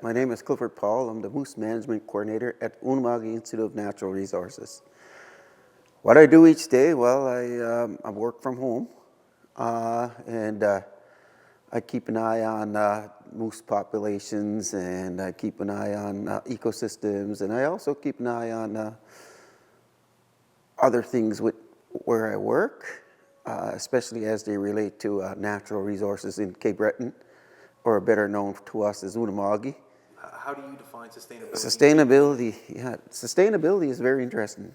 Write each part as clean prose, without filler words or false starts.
My name is Clifford Paul. I'm the Moose Management Coordinator at Unama'ki Institute of Natural Resources. What I do each day, well, I work from home, and I keep an eye on moose populations, and I keep an eye on ecosystems, and I also keep an eye on other things where I work, especially as they relate to natural resources in Cape Breton, or better known to us as Unama'ki. How do you define sustainability? Sustainability is very interesting.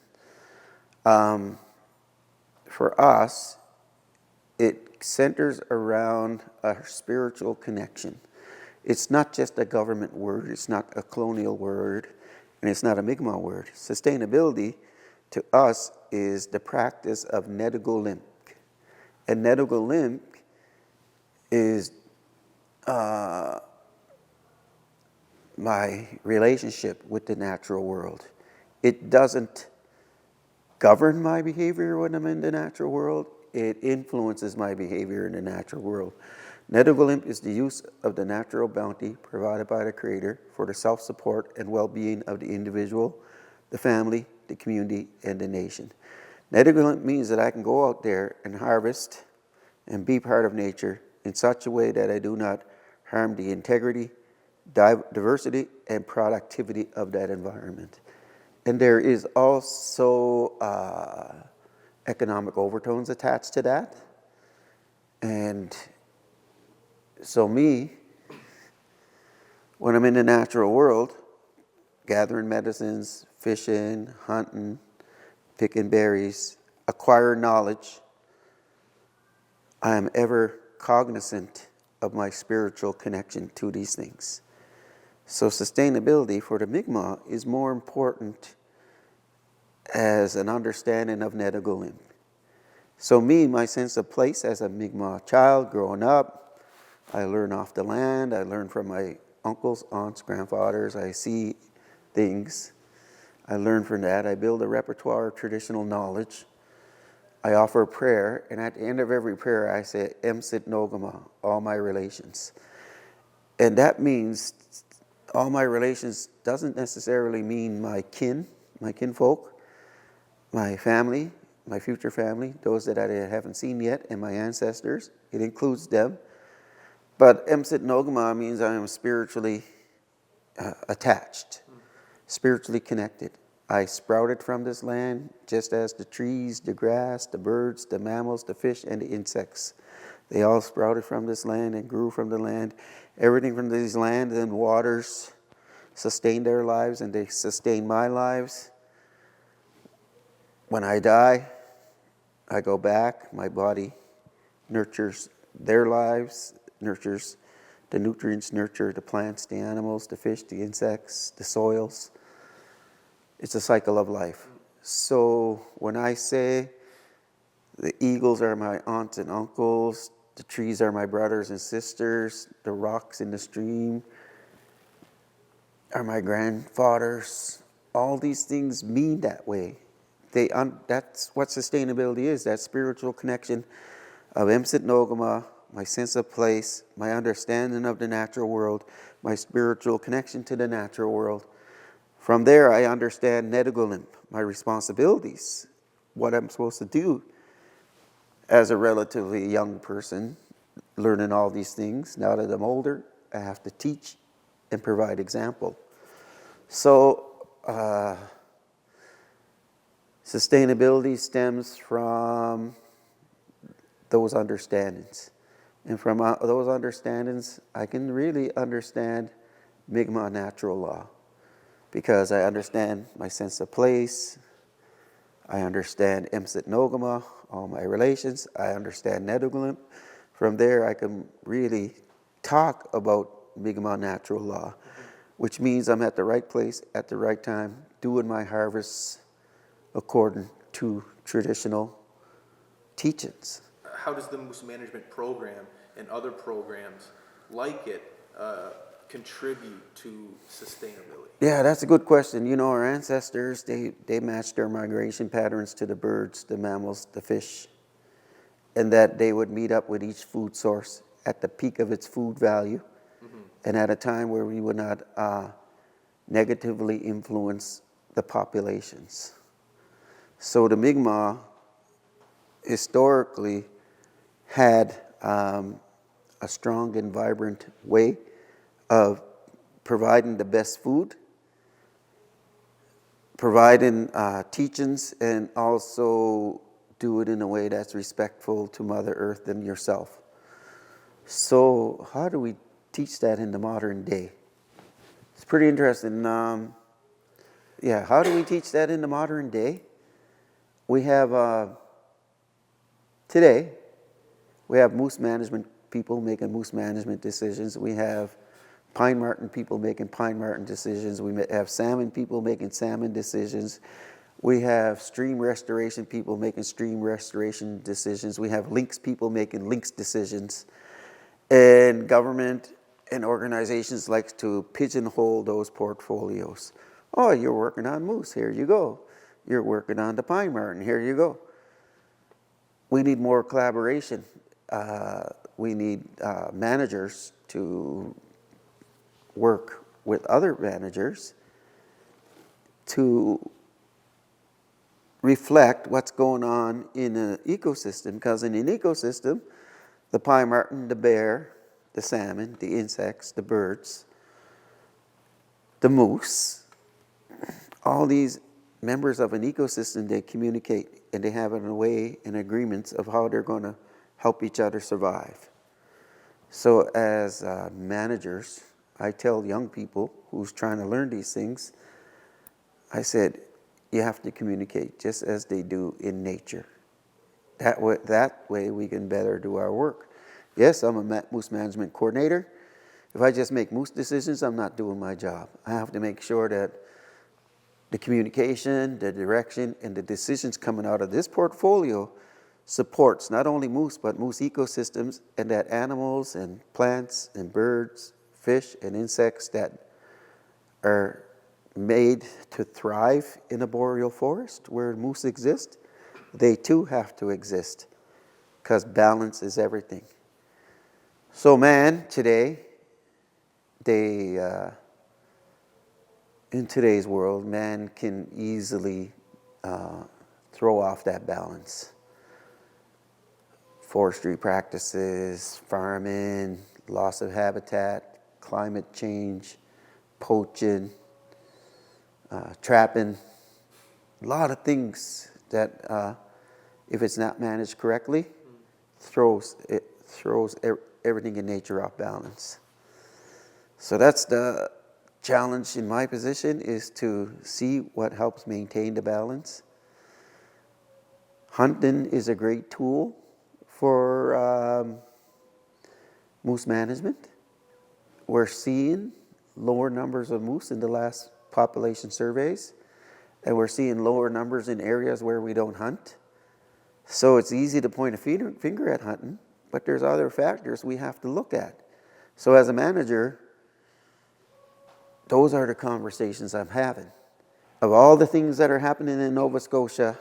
For us, it centers around a spiritual connection. It's not just a government word, it's not a colonial word, and it's not a Mi'kmaq word. Sustainability to us is the practice of Netuklimk. And Netuklimk is my relationship with the natural world. It doesn't govern my behavior when I'm in the natural world. It influences my behavior in the natural world. Netuklimk is the use of the natural bounty provided by the Creator for the self-support and well-being of the individual, the family, the community, and the nation. Netuklimk means that I can go out there and harvest and be part of nature in such a way that I do not harm the integrity, diversity, and productivity of that environment. And there is also economic overtones attached to that. And so me, when I'm in the natural world, gathering medicines, fishing, hunting, picking berries, acquiring knowledge, I am ever cognizant of my spiritual connection to these things. So sustainability for the Mi'kmaq is more important as an understanding of Netuklimk. So me, my sense of place as a Mi'kmaq child growing up, I learn off the land, I learn from my uncles, aunts, grandfathers, I see things. I learn from that, I build a repertoire of traditional knowledge. I offer a prayer, and at the end of every prayer I say, Msit No'kmaq, all my relations. And that means all my relations doesn't necessarily mean my kinfolk, my family, my future family, those that I haven't seen yet, and my ancestors. It includes them. But Msit No'kmaq means I am spiritually attached, spiritually connected. I sprouted from this land just as the trees, the grass, the birds, the mammals, the fish, and the insects. They all sprouted from this land and grew from the land. Everything from these lands and waters sustained their lives, and they sustain my lives. When I die, I go back. My body nurtures their lives, nurtures the nutrients, nurture the plants, the animals, the fish, the insects, the soils. It's a cycle of life. So when I say the eagles are my aunts and uncles, the trees are my brothers and sisters, the rocks in the stream are my grandfathers, all these things mean that way. That's what sustainability is, that spiritual connection of Msit No'kmaq, my sense of place, my understanding of the natural world, my spiritual connection to the natural world. From there, I understand Netuklimk, my responsibilities, what I'm supposed to do as a relatively young person, learning all these things. Now that I'm older, I have to teach and provide example. So, sustainability stems from those understandings. And from those understandings, I can really understand Mi'kmaq natural law, because I understand my sense of place, I understand Msit No'kmaq, all my relations, I understand Netuklimk. From there, I can really talk about Mi'kmaq natural law, which means I'm at the right place at the right time, doing my harvests according to traditional teachings. How does the Moose Management Program and other programs like it contribute to sustainability? Yeah, that's a good question. You know, our ancestors, they matched their migration patterns to the birds, the mammals, the fish, and that they would meet up with each food source at the peak of its food value and at a time where we would not negatively influence the populations. So the Mi'kmaq historically had a strong and vibrant way of providing the best food, providing teachings, and also do it in a way that's respectful to Mother Earth and yourself. So how do we teach that in the modern day? It's pretty interesting. How do we teach that in the modern day? We have, today, we have moose management people making moose management decisions. We have pine marten people making pine marten decisions. We have salmon people making salmon decisions. We have stream restoration people making stream restoration decisions. We have lynx people making lynx decisions. And government and organizations like to pigeonhole those portfolios. Oh, you're working on moose, here you go. You're working on the pine marten, here you go. We need more collaboration. We need managers to work with other managers to reflect what's going on in an ecosystem, because in an ecosystem, the pine marten, the bear, the salmon, the insects, the birds, the moose, all these members of an ecosystem, they communicate and they have in a way and agreements of how they're going to help each other survive. So as managers, I tell young people who's trying to learn these things, I said, you have to communicate just as they do in nature. That way we can better do our work. Yes, I'm a moose management coordinator. If I just make moose decisions, I'm not doing my job. I have to make sure that the communication, the direction, and the decisions coming out of this portfolio supports not only moose, but moose ecosystems, and that animals and plants and birds, fish and insects that are made to thrive in a boreal forest where moose exist, they too have to exist, because balance is everything. So man, today, in today's world, man can easily throw off that balance. Forestry practices, farming, loss of habitat, climate change, poaching, trapping, a lot of things that, if it's not managed correctly, throws everything in nature off balance. So that's the challenge in my position, is to see what helps maintain the balance. Hunting is a great tool for moose management. We're seeing lower numbers of moose in the last population surveys, and we're seeing lower numbers in areas where we don't hunt. So it's easy to point a finger at hunting, but there's other factors we have to look at. So as a manager, those are the conversations I'm having. Of all the things that are happening in Nova Scotia,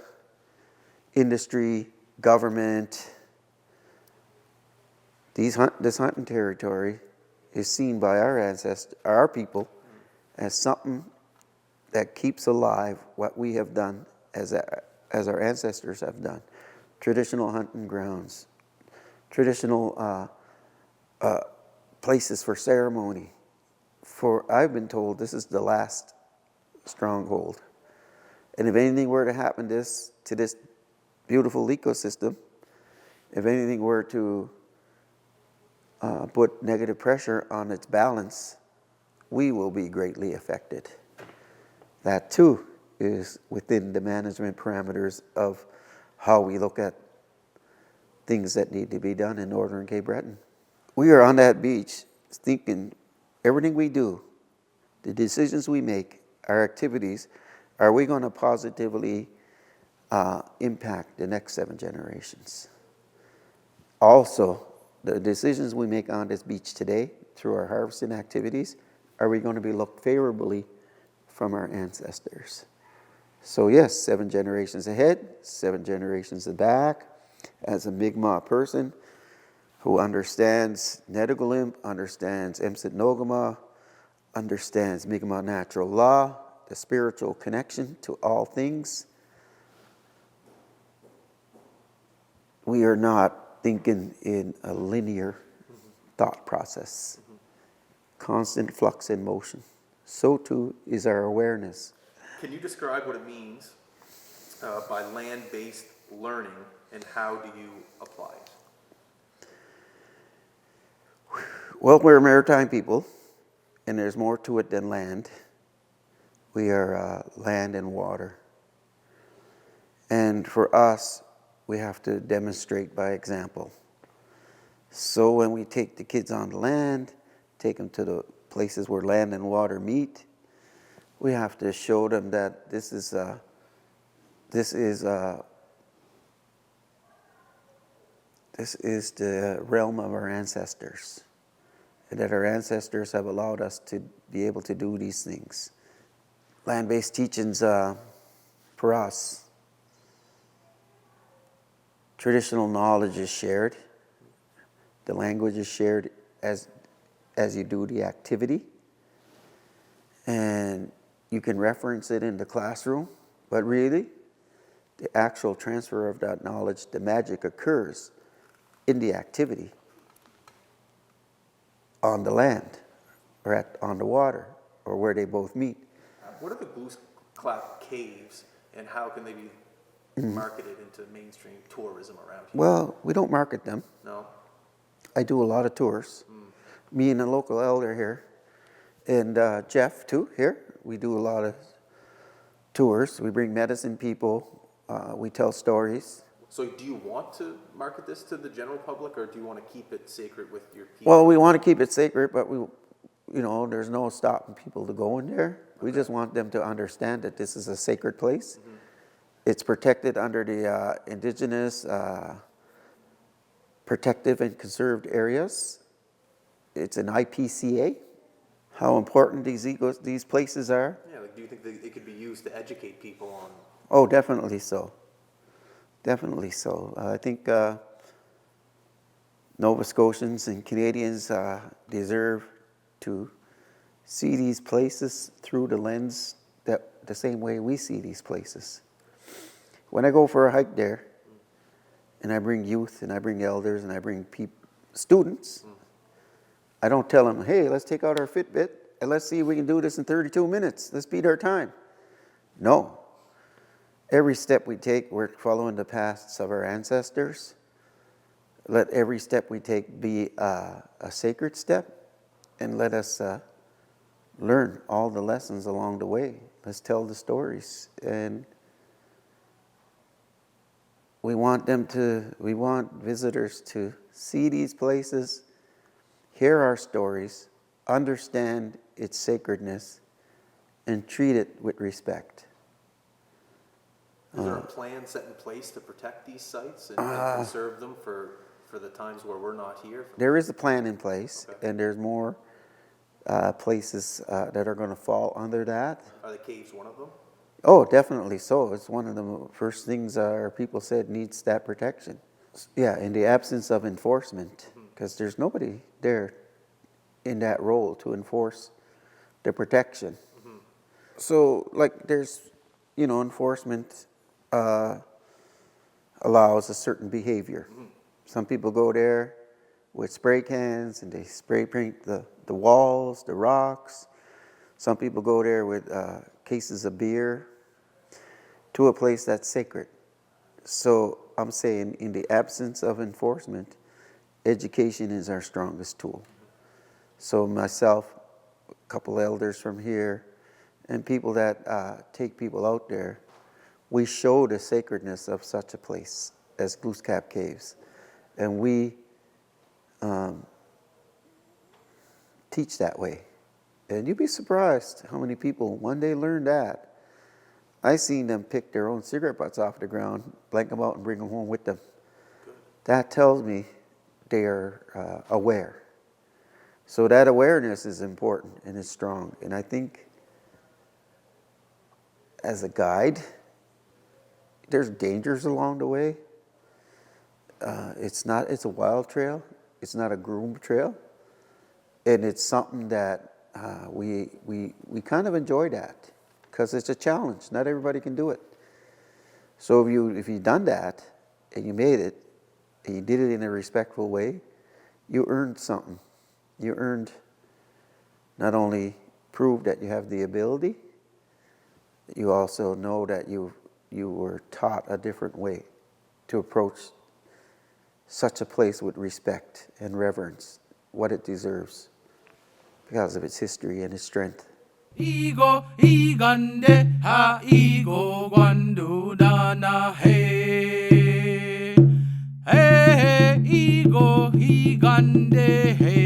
industry, government, this hunting territory is seen by our people, as something that keeps alive what we have done as our ancestors have done. Traditional hunting grounds, traditional places for ceremony. I've been told this is the last stronghold. And if anything were to happen to this beautiful ecosystem, if anything were to put negative pressure on its balance, we will be greatly affected. That too is within the management parameters of how we look at things that need to be done in Northern Cape Breton. We are on that beach thinking everything we do, the decisions we make, our activities, are we going to positively impact the next 7 generations? Also, the decisions we make on this beach today through our harvesting activities, are we going to be looked favorably from our ancestors? So yes, 7 generations ahead, 7 generations back. As a Mi'kmaq person, who understands Netuklimk, understands Msit No'kmaq, understands Mi'kmaq natural law, the spiritual connection to all things. We are not thinking in a linear thought process. Constant flux in motion. So too is our awareness. Can you describe what it means by land-based learning, and how do you apply it? Well, we're a maritime people, and there's more to it than land. We are land and water. And for us, we have to demonstrate by example. So when we take the kids on the land, take them to the places where land and water meet, we have to show them that this is the realm of our ancestors, and that our ancestors have allowed us to be able to do these things. Land-based teachings for us, traditional knowledge is shared. The language is shared as you do the activity. And you can reference it in the classroom, but really, the actual transfer of that knowledge, the magic occurs in the activity on the land or on the water or where they both meet. What are the Glooscap caves, and how can they be marketed into mainstream tourism around here? Well, we don't market them. No? I do a lot of tours. Me and a local elder here, and Jeff too here. We do a lot of tours. We bring medicine people. We tell stories. So do you want to market this to the general public, or do you want to keep it sacred with your people? Well, we want to keep it sacred, but there's no stopping people to go in there. We just want them to understand that this is a sacred place. It's protected under the indigenous protective and conserved areas. It's an IPCA. How important these places are? Yeah, like, do you think it could be used to educate people on? Oh, definitely so. Definitely so. I think Nova Scotians and Canadians deserve to see these places through the lens that the same way we see these places. When I go for a hike there, and I bring youth, and I bring elders, and I bring students, I don't tell them, hey, let's take out our Fitbit, and let's see if we can do this in 32 minutes. Let's beat our time. No. Every step we take, we're following the paths of our ancestors. Let every step we take be a sacred step, and let us learn all the lessons along the way. Let's tell the stories. And we want visitors to see these places, hear our stories, understand its sacredness, and treat it with respect. Is there a plan set in place to protect these sites and conserve them for the times where we're not here? There is a plan in place, Okay. and there's more places that are going to fall under that. Are the caves one of them? Oh, definitely so. It's one of the first things our people said needs that protection. Yeah, in the absence of enforcement, because there's nobody there in that role to enforce the protection. So, like, there's, enforcement allows a certain behavior. Some people go there with spray cans and they spray paint the walls, the rocks. Some people go there with cases of beer to a place that's sacred. So I'm saying, in the absence of enforcement, education is our strongest tool. So myself, a couple elders from here, and people that take people out there, we show the sacredness of such a place as Glooscap Caves. And we teach that way. And you'd be surprised how many people, when they learn that, I seen them pick their own cigarette butts off the ground, blank them out, and bring them home with them. That tells me they are aware. So that awareness is important and is strong. And I think as a guide, there's dangers along the way. It's a wild trail. It's not a groomed trail, and it's something that we kind of enjoy that because it's a challenge. Not everybody can do it. So if you've done that and you made it and you did it in a respectful way, you earned something. You earned not only prove that you have the ability, you also know that you were taught a different way to approach such a place with respect and reverence, what it deserves because of its history and its strength. Ego igande ha ego gwandu dana hey hey ego igande hey